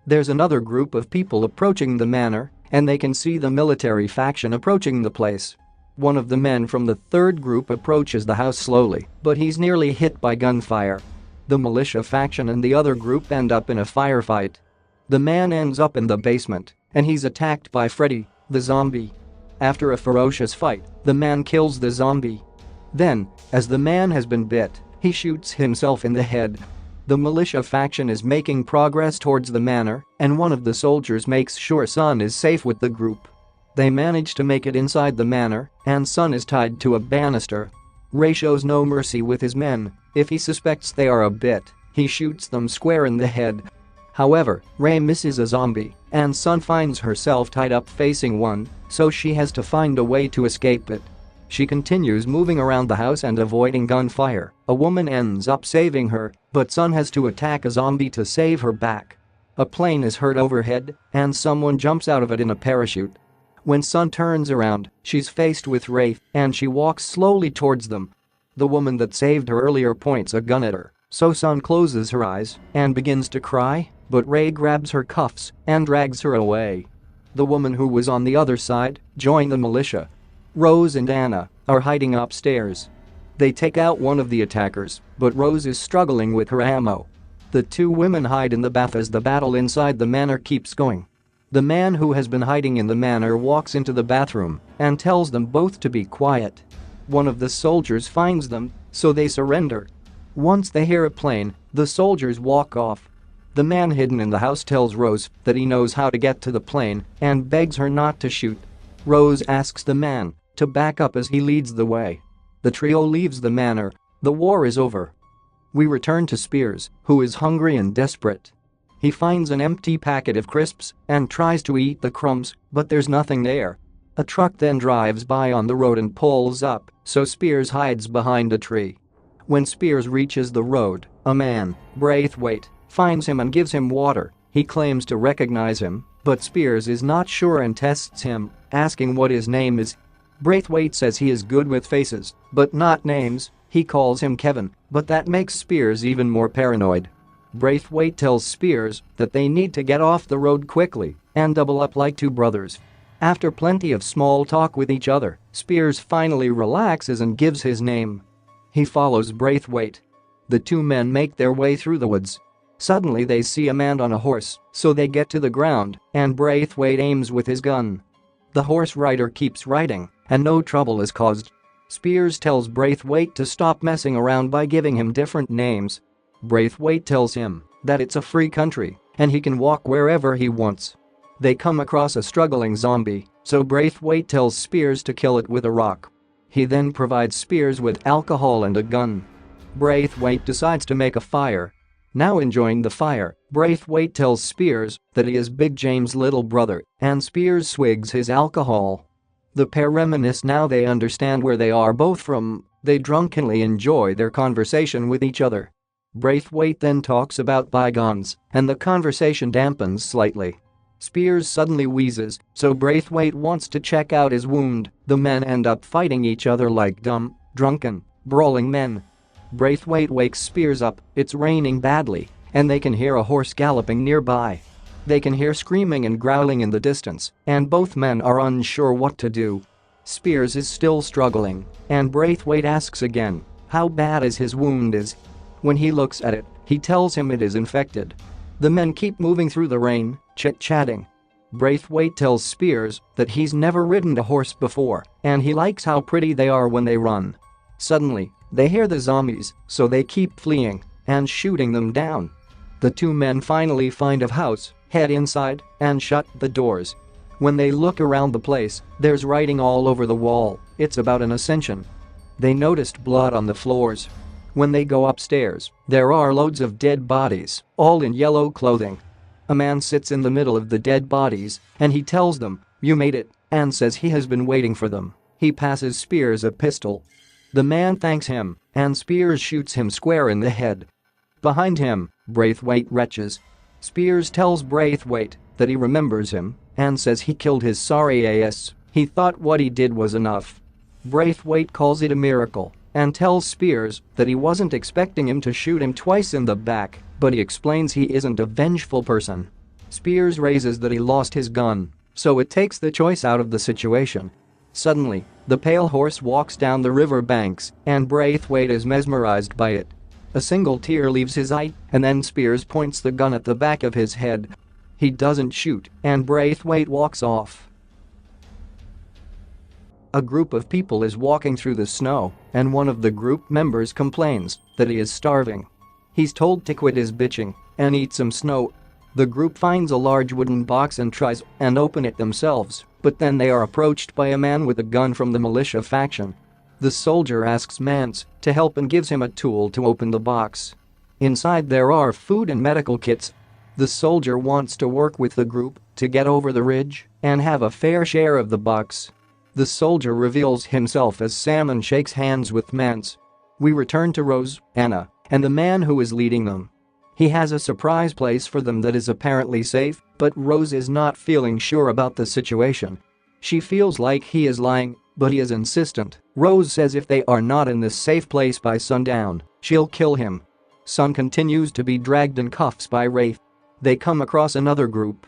There's another group of people approaching the manor, and they can see the military faction approaching the place. One of the men from the third group approaches the house slowly, but he's nearly hit by gunfire. The militia faction and the other group end up in a firefight. The man ends up in the basement, and he's attacked by Freddy, the zombie. After a ferocious fight, the man kills the zombie. Then, as the man has been bit, he shoots himself in the head. The militia faction is making progress towards the manor, and one of the soldiers makes sure Sun is safe with the group. They manage to make it inside the manor, and Sun is tied to a banister. Ray shows no mercy with his men. If he suspects they are a bit, he shoots them square in the head. However, Ray misses a zombie, and Sun finds herself tied up facing one, so she has to find a way to escape it. She continues moving around the house and avoiding gunfire. A woman ends up saving her, but Sun has to attack a zombie to save her back. A plane is heard overhead, and someone jumps out of it in a parachute. When Sun turns around, she's faced with Ray, and she walks slowly towards them. The woman that saved her earlier points a gun at her, so Sun closes her eyes and begins to cry, but Ray grabs her cuffs and drags her away. The woman who was on the other side joined the militia. Rose and Anna are hiding upstairs. They take out one of the attackers, but Rose is struggling with her ammo. The two women hide in the bath as the battle inside the manor keeps going. The man who has been hiding in the manor walks into the bathroom and tells them both to be quiet. One of the soldiers finds them, so they surrender. Once they hear a plane, the soldiers walk off. The man hidden in the house tells Rose that he knows how to get to the plane and begs her not to shoot. Rose asks the man to back up as he leads the way. The trio leaves the manor. The war is over. We return to Spears, who is hungry and desperate. He finds an empty packet of crisps and tries to eat the crumbs, but there's nothing there. A truck then drives by on the road and pulls up, so Spears hides behind a tree. When Spears reaches the road, a man, Braithwaite, finds him and gives him water. He claims to recognize him, but Spears is not sure and tests him, asking what his name is. Braithwaite says he is good with faces, but not names. He calls him Kevin, but that makes Spears even more paranoid. Braithwaite tells Spears that they need to get off the road quickly and double up like two brothers. After plenty of small talk with each other, Spears finally relaxes and gives his name. He follows Braithwaite. The two men make their way through the woods. Suddenly they see a man on a horse, so they get to the ground, and Braithwaite aims with his gun. The horse rider keeps riding, and no trouble is caused. Spears tells Braithwaite to stop messing around by giving him different names. Braithwaite tells him that it's a free country, and he can walk wherever he wants. They come across a struggling zombie, so Braithwaite tells Spears to kill it with a rock. He then provides Spears with alcohol and a gun. Braithwaite decides to make a fire. Now enjoying the fire, Braithwaite tells Spears that he is Big James' little brother, and Spears swigs his alcohol. The pair reminisce now they understand where they are both from. They drunkenly enjoy their conversation with each other. Braithwaite then talks about bygones, and the conversation dampens slightly. Spears suddenly wheezes, so Braithwaite wants to check out his wound. The men end up fighting each other like dumb, drunken, brawling men. Braithwaite wakes Spears up, it's raining badly, and they can hear a horse galloping nearby. They can hear screaming and growling in the distance, and both men are unsure what to do. Spears is still struggling, and Braithwaite asks again how bad his wound is. When he looks at it, he tells him it is infected. The men keep moving through the rain, chit-chatting. Braithwaite tells Spears that he's never ridden a horse before, and he likes how pretty they are when they run. Suddenly, they hear the zombies, so they keep fleeing and shooting them down. The two men finally find a house, head inside, and shut the doors. When they look around the place, there's writing all over the wall. It's about an ascension. They noticed blood on the floors. When they go upstairs, there are loads of dead bodies, all in yellow clothing. A man sits in the middle of the dead bodies, and he tells them, "You made it," and says he has been waiting for them. He passes Spears a pistol. The man thanks him, and Spears shoots him square in the head. Behind him, Braithwaite retches. Spears tells Braithwaite that he remembers him and says he killed his sorry ass. He thought what he did was enough. Braithwaite calls it a miracle and tells Spears that he wasn't expecting him to shoot him twice in the back, but he explains he isn't a vengeful person. Spears raises that he lost his gun, so it takes the choice out of the situation. Suddenly, the pale horse walks down the river banks, and Braithwaite is mesmerized by it. A single tear leaves his eye, and then Spears points the gun at the back of his head. He doesn't shoot, and Braithwaite walks off. A group of people is walking through the snow, and one of the group members complains that he is starving. He's told to quit his bitching and eat some snow. The group finds a large wooden box and tries and open it themselves, but then they are approached by a man with a gun from the militia faction. The soldier asks Mance to help and gives him a tool to open the box. Inside there are food and medical kits. The soldier wants to work with the group to get over the ridge and have a fair share of the box. The soldier reveals himself as Sam and shakes hands with Mance. We return to Rose, Anna, and the man who is leading them. He has a surprise place for them that is apparently safe, but Rose is not feeling sure about the situation. She feels like he is lying, but he is insistent. Rose says if they are not in this safe place by sundown, she'll kill him. Sun continues to be dragged in cuffs by Rafe. They come across another group.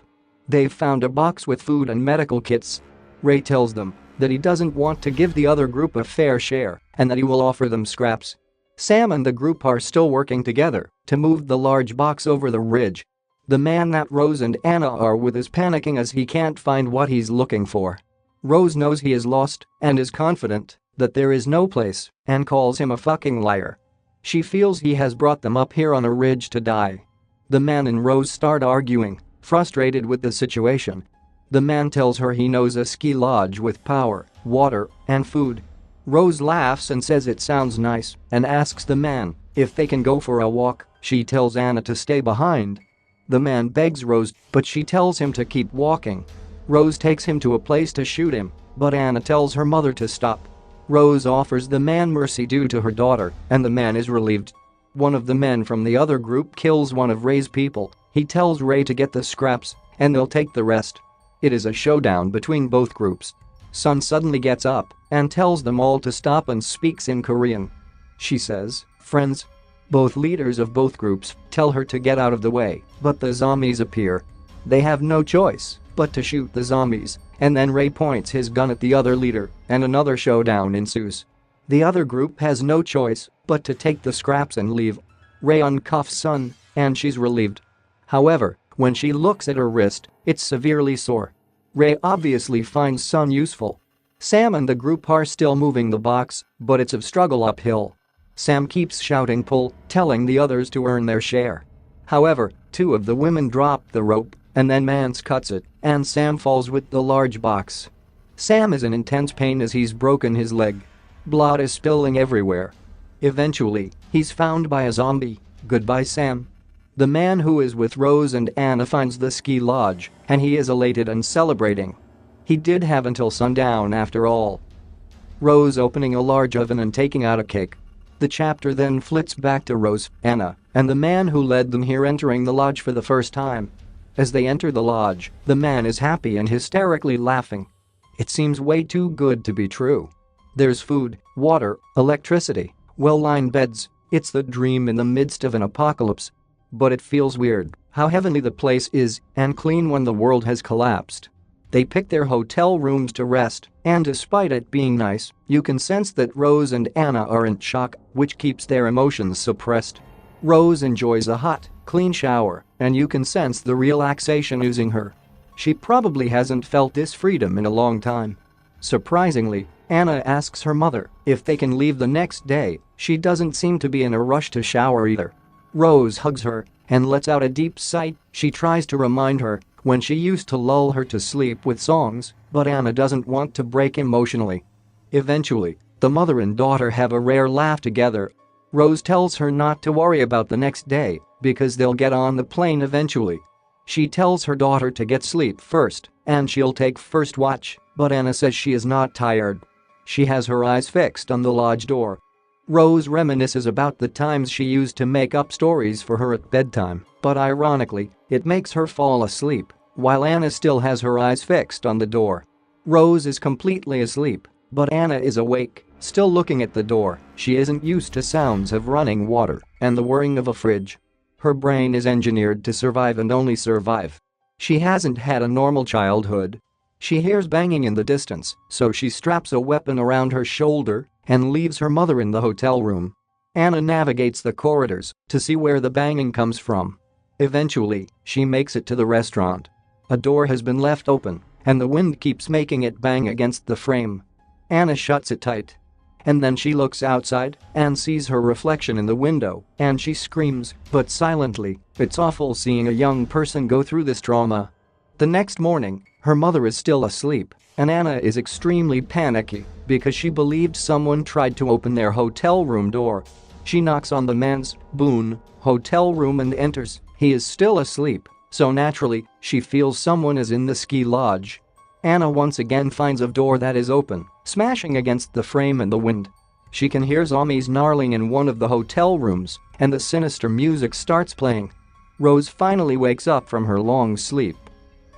They've found a box with food and medical kits. Ray tells them that he doesn't want to give the other group a fair share and that he will offer them scraps. Sam and the group are still working together to move the large box over the ridge. The man that Rose and Anna are with is panicking as he can't find what he's looking for. Rose knows he is lost and is confident that there is no place and calls him a fucking liar. She feels he has brought them up here on a ridge to die. The man and Rose start arguing, frustrated with the situation. The man tells her he knows a ski lodge with power, water, and food. Rose laughs and says it sounds nice and asks the man if they can go for a walk. She tells Anna to stay behind. The man begs Rose, but she tells him to keep walking. Rose takes him to a place to shoot him, but Anna tells her mother to stop. Rose offers the man mercy due to her daughter, and the man is relieved. One of the men from the other group kills one of Ray's people. He tells Ray to get the scraps, and they'll take the rest. It is a showdown between both groups. Sun suddenly gets up and tells them all to stop and speaks in Korean. She says, "Friends." Both leaders of both groups tell her to get out of the way, but the zombies appear. They have no choice but to shoot the zombies, and then Ray points his gun at the other leader, and another showdown ensues. The other group has no choice but to take the scraps and leave. Ray uncuffs Sun, and she's relieved. However, when she looks at her wrist, it's severely sore. Ray obviously finds Sun useful. Sam and the group are still moving the box, but it's a struggle uphill. Sam keeps shouting pull, telling the others to earn their share. However, two of the women drop the rope, and then Mance cuts it, and Sam falls with the large box. Sam is in intense pain as he's broken his leg. Blood is spilling everywhere. Eventually, he's found by a zombie. Goodbye, Sam. The man who is with Rose and Anna finds the ski lodge, and he is elated and celebrating. He did have until sundown after all. Rose opening a large oven and taking out a cake. The chapter then flips back to Rose, Anna, and the man who led them here entering the lodge for the first time. As they enter the lodge, the man is happy and hysterically laughing. It seems way too good to be true. There's food, water, electricity, well-lined beds. It's the dream in the midst of an apocalypse. But it feels weird how heavenly the place is and clean when the world has collapsed. They pick their hotel rooms to rest, and despite it being nice, you can sense that Rose and Anna are in shock, which keeps their emotions suppressed. Rose enjoys a hot, clean shower, and you can sense the relaxation oozing her. She probably hasn't felt this freedom in a long time. Surprisingly, Anna asks her mother if they can leave the next day. She doesn't seem to be in a rush to shower either. Rose hugs her and lets out a deep sigh. She tries to remind her when she used to lull her to sleep with songs, but Anna doesn't want to break emotionally. Eventually, the mother and daughter have a rare laugh together. Rose tells her not to worry about the next day because they'll get on the plane eventually. She tells her daughter to get sleep first and she'll take first watch, but Anna says she is not tired. She has her eyes fixed on the lodge door. Rose reminisces about the times she used to make up stories for her at bedtime, but ironically, it makes her fall asleep, while Anna still has her eyes fixed on the door. Rose is completely asleep, but Anna is awake, still looking at the door. She isn't used to sounds of running water and the whirring of a fridge. Her brain is engineered to survive and only survive. She hasn't had a normal childhood. She hears banging in the distance, so she straps a weapon around her shoulder and leaves her mother in the hotel room. Anna navigates the corridors to see where the banging comes from. Eventually, she makes it to the restaurant. A door has been left open, and the wind keeps making it bang against the frame. Anna shuts it tight. And then she looks outside and sees her reflection in the window, and she screams, but silently. It's awful seeing a young person go through this trauma. The next morning, her mother is still asleep, and Anna is extremely panicky because she believed someone tried to open their hotel room door. She knocks on the man's, Boone, hotel room and enters. He is still asleep, so naturally, she feels someone is in the ski lodge. Anna once again finds a door that is open, smashing against the frame in the wind. She can hear zombies gnarling in one of the hotel rooms, and the sinister music starts playing. Rose finally wakes up from her long sleep.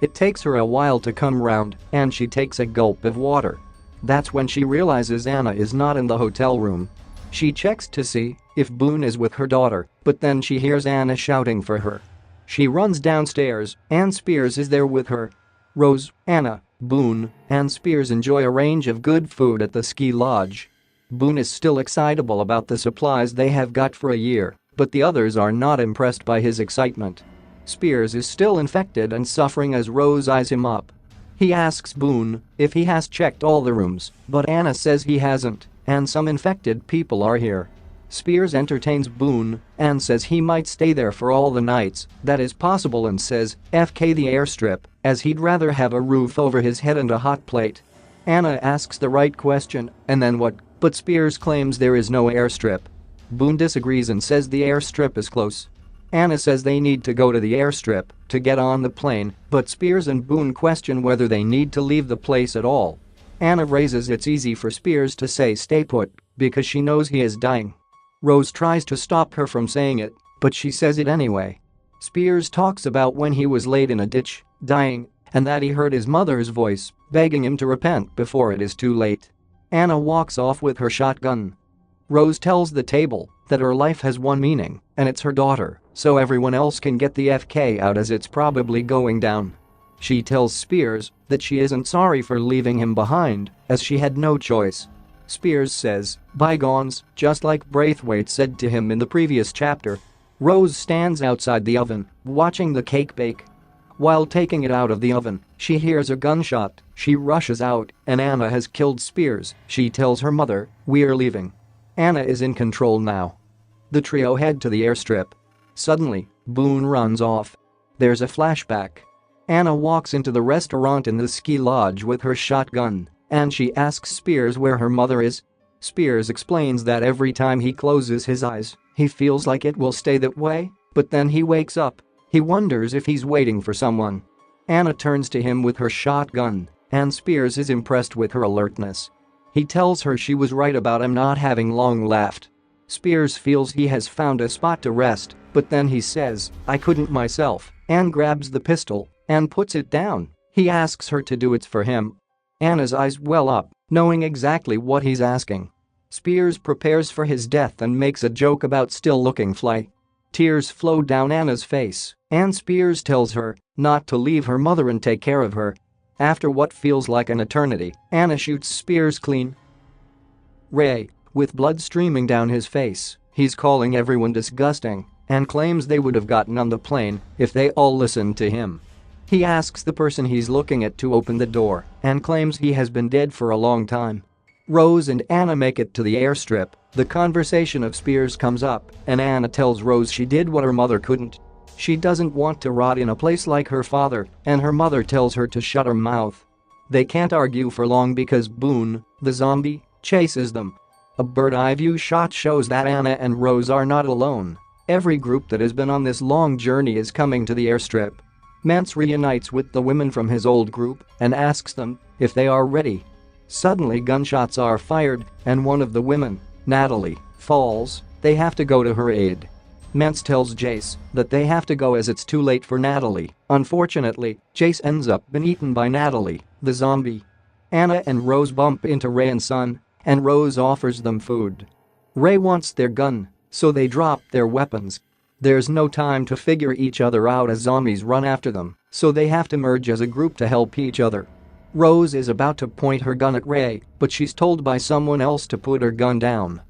It takes her a while to come round, and she takes a gulp of water. That's when she realizes Anna is not in the hotel room. She checks to see if Boone is with her daughter, but then she hears Anna shouting for her. She runs downstairs, and Spears is there with her. Rose, Anna, Boone, and Spears enjoy a range of good food at the ski lodge. Boone is still excitable about the supplies they have got for a year, but the others are not impressed by his excitement. Spears is still infected and suffering as Rose eyes him up. He asks Boone if he has checked all the rooms, but Anna says he hasn't, and some infected people are here. Spears entertains Boone and says he might stay there for all the nights that is possible and says FK the airstrip, as he'd rather have a roof over his head and a hot plate. Anna asks the right question, and then what? But Spears claims there is no airstrip. Boone disagrees and says the airstrip is close. Anna says they need to go to the airstrip to get on the plane, but Spears and Boone question whether they need to leave the place at all. Anna raises it's easy for Spears to say stay put because she knows he is dying. Rose tries to stop her from saying it, but she says it anyway. Spears talks about when he was laid in a ditch, dying, and that he heard his mother's voice begging him to repent before it is too late. Anna walks off with her shotgun. Rose tells the table that her life has one meaning, and it's her daughter, so everyone else can get the FK out as it's probably going down. She tells Spears that she isn't sorry for leaving him behind, as she had no choice. Spears says, bygones, just like Braithwaite said to him in the previous chapter. Rose stands outside the oven, watching the cake bake. While taking it out of the oven, she hears a gunshot. She rushes out, and Anna has killed Spears. She tells her mother, we're leaving. Anna is in control now. The trio head to the airstrip. Suddenly, Boone runs off. There's a flashback. Anna walks into the restaurant in the ski lodge with her shotgun, and she asks Spears where her mother is. Spears explains that every time he closes his eyes, he feels like it will stay that way, but then he wakes up. He wonders if he's waiting for someone. Anna turns to him with her shotgun, and Spears is impressed with her alertness. He tells her she was right about him not having long left. Spears feels he has found a spot to rest, but then he says, "I couldn't myself," and grabs the pistol and puts it down. He asks her to do it for him. Anna's eyes well up, knowing exactly what he's asking. Spears prepares for his death and makes a joke about still looking fly. Tears flow down Anna's face, and Spears tells her not to leave her mother and take care of her. After what feels like an eternity, Anna shoots Spears clean. Ray, with blood streaming down his face, he's calling everyone disgusting and claims they would have gotten on the plane if they all listened to him. He asks the person he's looking at to open the door and claims he has been dead for a long time. Rose and Anna make it to the airstrip. The conversation of Spears comes up, and Anna tells Rose she did what her mother couldn't. She doesn't want to rot in a place like her father, and her mother tells her to shut her mouth. They can't argue for long because Boone, the zombie, chases them. A bird's-eye view shot shows that Anna and Rose are not alone. Every group that has been on this long journey is coming to the airstrip. Mance reunites with the women from his old group and asks them if they are ready. Suddenly gunshots are fired, and one of the women, Natalie, falls. They have to go to her aid. Mance tells Jace that they have to go as it's too late for Natalie. Unfortunately, Jace ends up being eaten by Natalie, the zombie. Anna and Rose bump into Ray and Sun, and Rose offers them food. Ray wants their gun, so they drop their weapons. There's no time to figure each other out as zombies run after them, so they have to merge as a group to help each other. Rose is about to point her gun at Ray, but she's told by someone else to put her gun down.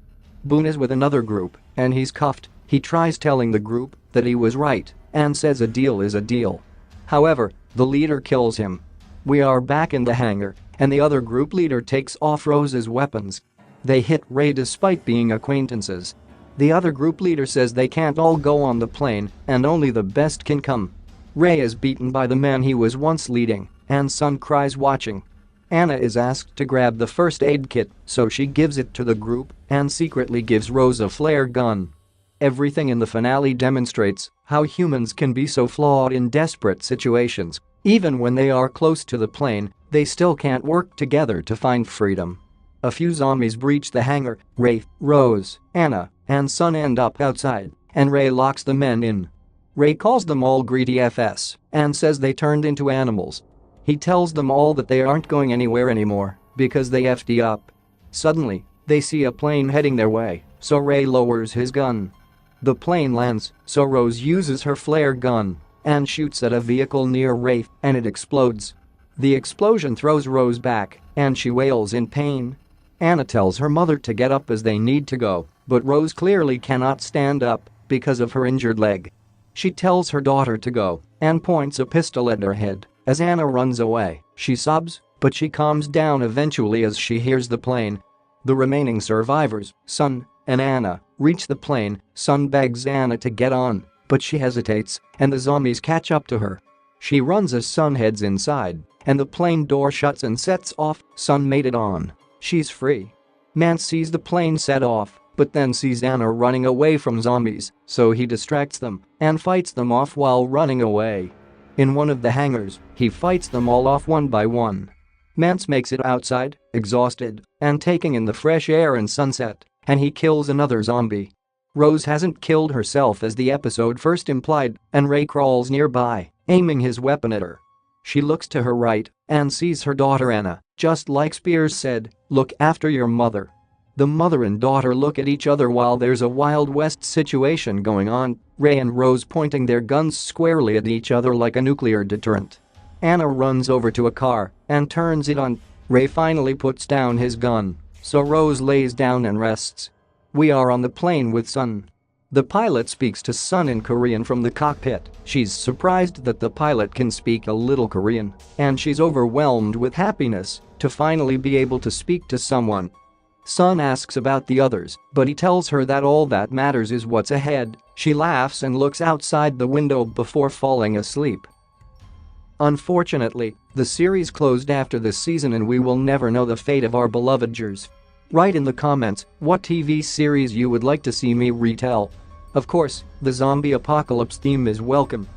Boone is with another group, and he's cuffed. He tries telling the group that he was right and says a deal is a deal. However, the leader kills him. We are back in the hangar, and the other group leader takes off Rose's weapons. They hit Ray despite being acquaintances. The other group leader says they can't all go on the plane and only the best can come. Ray is beaten by the man he was once leading, and Sun cries watching. Anna is asked to grab the first aid kit, so she gives it to the group and secretly gives Rose a flare gun. Everything in the finale demonstrates how humans can be so flawed in desperate situations. Even when they are close to the plane, they still can't work together to find freedom. A few zombies breach the hangar. Ray, Rose, Anna, and Sun end up outside, and Ray locks the men in. Ray calls them all greedy FS and says they turned into animals. He tells them all that they aren't going anywhere anymore because they FD up. Suddenly, they see a plane heading their way, so Ray lowers his gun. The plane lands, so Rose uses her flare gun and shoots at a vehicle near Ray, and it explodes. The explosion throws Rose back, and she wails in pain. Anna tells her mother to get up as they need to go, but Rose clearly cannot stand up because of her injured leg. She tells her daughter to go and points a pistol at her head. As Anna runs away, she sobs, but she calms down eventually as she hears the plane. The remaining survivors, Sun and Anna, reach the plane. Sun begs Anna to get on, but she hesitates, and the zombies catch up to her. She runs as Sun heads inside, and the plane door shuts and sets off. Sun made it on. She's free. Mance sees the plane set off, but then sees Anna running away from zombies, so he distracts them and fights them off while running away. In one of the hangars, he fights them all off one by one. Mance makes it outside, exhausted, and taking in the fresh air and sunset, and he kills another zombie. Rose hasn't killed herself as the episode first implied, and Ray crawls nearby, aiming his weapon at her. She looks to her right and sees her daughter Anna, just like Spears said, "Look after your mother." The mother and daughter look at each other while there's a Wild West situation going on, Ray and Rose pointing their guns squarely at each other like a nuclear deterrent. Anna runs over to a car and turns it on. Ray finally puts down his gun, so Rose lays down and rests. We are on the plane with Sun. The pilot speaks to Sun in Korean from the cockpit. She's surprised that the pilot can speak a little Korean, and she's overwhelmed with happiness to finally be able to speak to someone. Sun asks about the others, but he tells her that all that matters is what's ahead. She laughs and looks outside the window before falling asleep. Unfortunately, the series closed after this season and we will never know the fate of our beloved Jers. Write in the comments what TV series you would like to see me retell. Of course, the zombie apocalypse theme is welcome.